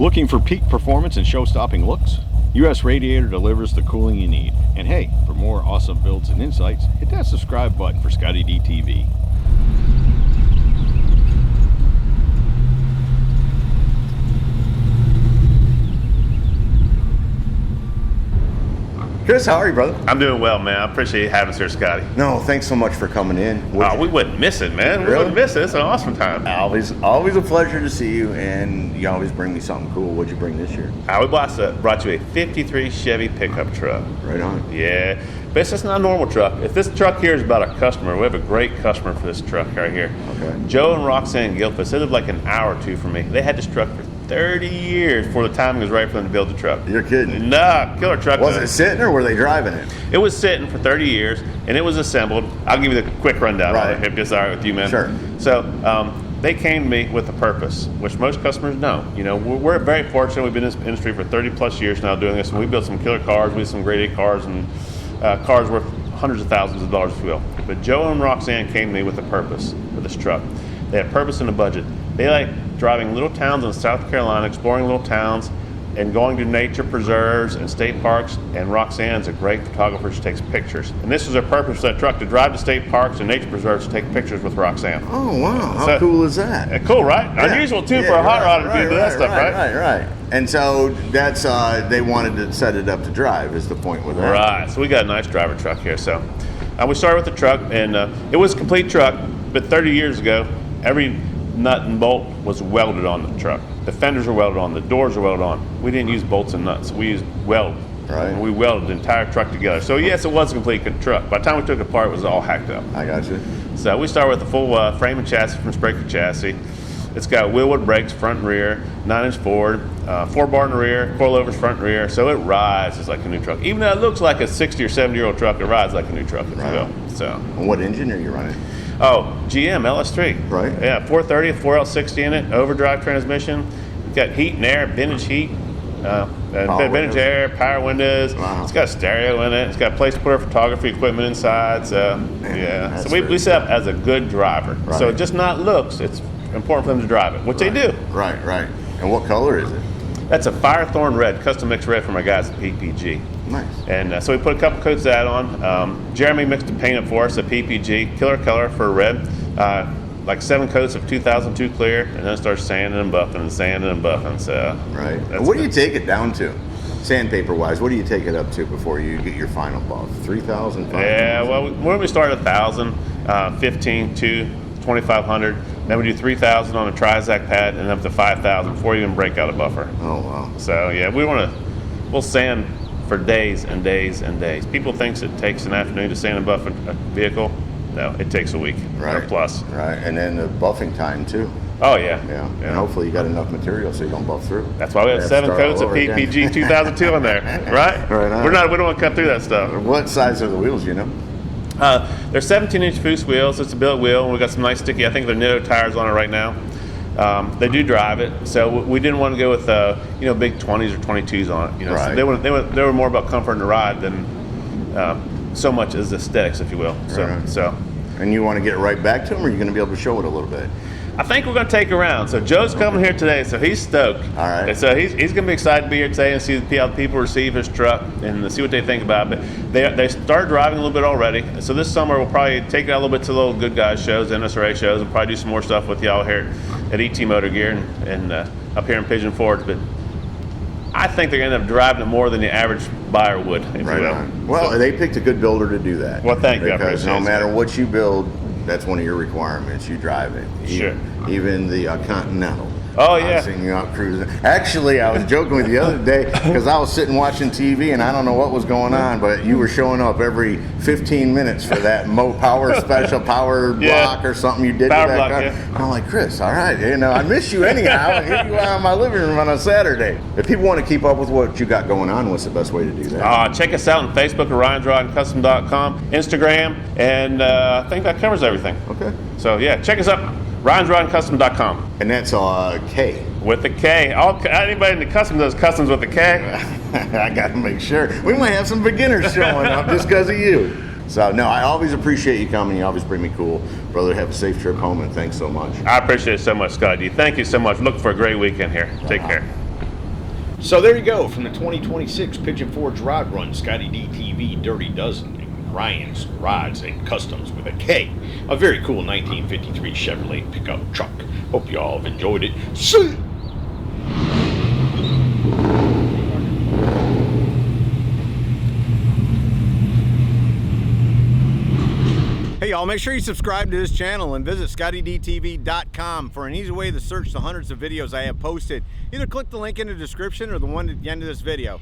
Looking for peak performance and show-stopping looks? US Radiator delivers the cooling you need. And hey, for more awesome builds and insights, hit that subscribe button for ScottieDTV. Chris, how are you, brother? I'm doing well, man. I appreciate you having us here, Scotty. No, thanks so much for coming in. We wouldn't miss it, man. Really? We wouldn't miss it. It's an awesome time. Always a pleasure to see you, and you always bring me something cool. What'd you bring this year? We brought you a 53 Chevy pickup truck. Right on. Yeah, but it's just not a normal truck. If this truck here is about a customer, we have a great customer for this truck right here. Okay. Joe and Roxanne Gilfus. They live like an hour or two from me. They had this truck for 30 years before the timing was right for them to build the truck. You're kidding. Nah, killer truck. Was it sitting or were they driving it? It was sitting for 30 years, and it was assembled. I'll give you the quick rundown on it, if it's all right with you, man. Sure. So they came to me with a purpose, which most customers don't. You know, we're very fortunate. We've been in this industry for 30 plus years now doing this, and we built some killer cars. We have some grade A cars and cars worth hundreds of thousands of dollars, if you will. But Joe and Roxanne came to me with a purpose for this truck. They had purpose and a budget. They like driving little towns in South Carolina, exploring little towns, and going to nature preserves and state parks. And Roxanne's a great photographer. She takes pictures. And this is her purpose for that truck, to drive to state parks and nature preserves to take pictures with Roxanne. Oh, wow. How cool is that? Cool, right? Yeah. Unusual, too, for a hot rod to do that stuff, right? Right. And so that's, they wanted to set it up to drive is the point with that. Right. So we got a nice driver truck here. So we started with the truck, and it was a complete truck, but 30 years ago, every nut and bolt was welded on the truck. The fenders were welded on, the doors were welded on. We didn't use bolts and nuts. We used weld. Right. We welded the entire truck together. So yes, it was a complete truck. By the time we took it apart, it was all hacked up. I got you. So we started with the full frame and chassis from Spraker Chassis. It's got wheelwood brakes, front and rear, 9-inch forward, 4-bar in the rear, coilovers front and rear. So it rides just like a new truck. Even though it looks like a 60 or 70-year-old truck, it rides like a new truck, if you will. So. And what engine are you running? Oh, GM LS3. Right. Yeah, 430, 4L60 in it, overdrive transmission. It's got heat and air, vintage heat, vintage air, power windows. Wow. It's got stereo in it. It's got a place to put our photography equipment inside. So, yeah. So we set up as a good driver. Right. So just not looks. It's important for them to drive it, which they do. Right. And what color is it? That's a Firethorn red, custom mixed red for my guys at PPG. Nice. And so we put a couple coats of that on. Jeremy mixed the paint up for us at PPG, killer color for red. Like 7 coats of 2002 clear, and then start sanding and buffing and sanding and buffing. So right. What do you take it down to, sandpaper wise? What do you take it up to before you get your final buff? 3,000. Yeah. Well, when we start 1,000, 15 to 2,500. Then we do 3,000 on a Trizac pad and up to 5,000 before you even break out a buffer. Oh wow. So yeah, we'll sand for days and days and days. People think it takes an afternoon to sand and buff a vehicle. No, it takes a week or plus. Right, and then the buffing time too. Oh yeah. And hopefully you got enough material so you don't buff through. That's why we have 7 coats of PPG 2002 on there, right? Right on. We don't want to cut through that stuff. What size are the wheels, you know? They're 17-inch Foose wheels. It's a built wheel. We got some nice sticky. I think they're Nitto tires on it right now. They do drive it, so we didn't want to go with big 20s or 22s on it. You know, right. So they were more about comfort in the ride than so much as aesthetics, if you will. So. And you want to get right back to them, or are you going to be able to show it a little bit? I think we're going to take it around. So Joe's coming here today, so he's stoked. All right. And so he's going to be excited to be here today and see how people receive his truck and see what they think about it. But they start driving a little bit already. So this summer we'll probably take it out a little bit to little good guys shows, NSRA shows, and probably do some more stuff with y'all here at ET Motor Gear and up here in Pigeon Forge. But I think they're going to end up driving it more than the average buyer would, if you will. Well, they picked a good builder to do that. Well, thank you. Because no matter what you build, that's one of your requirements. You drive it. Sure. Even the Continental. Oh, yeah. I've seen you out cruising. Actually, I was joking with you the other day because I was sitting watching TV and I don't know what was going on, but you were showing up every 15 minutes for that special power block or something you did power to that block, car. Yeah. I'm like, Chris, all right, I miss you anyhow. I hit you out in my living room on a Saturday. If people want to keep up with what you got going on, what's the best way to do that? Check us out on Facebook at RyansRodandCustom.com, Instagram, and I think that covers everything. Okay. So yeah, check us out. RyansRodandCustom.com. And that's K. With a K. Anybody in the custom does customs with a K. I got to make sure. We might have some beginners showing up just because of you. So, no, I always appreciate you coming. You always bring me cool. Brother, have a safe trip home, and thanks so much. I appreciate it so much, Scotty. Thank you so much. Look for a great weekend here. Take care. So there you go, from the 2026 Pigeon Forge Rod Run, ScottieDTV Dirty Dozen, and Ryan's Rods and Customs with a K. A very cool 1953 Chevrolet pickup truck. Hope you all have enjoyed it. See. Hey y'all, make sure you subscribe to this channel and visit ScottieDTV.com for an easy way to search the hundreds of videos I have posted. Either click the link in the description or the one at the end of this video.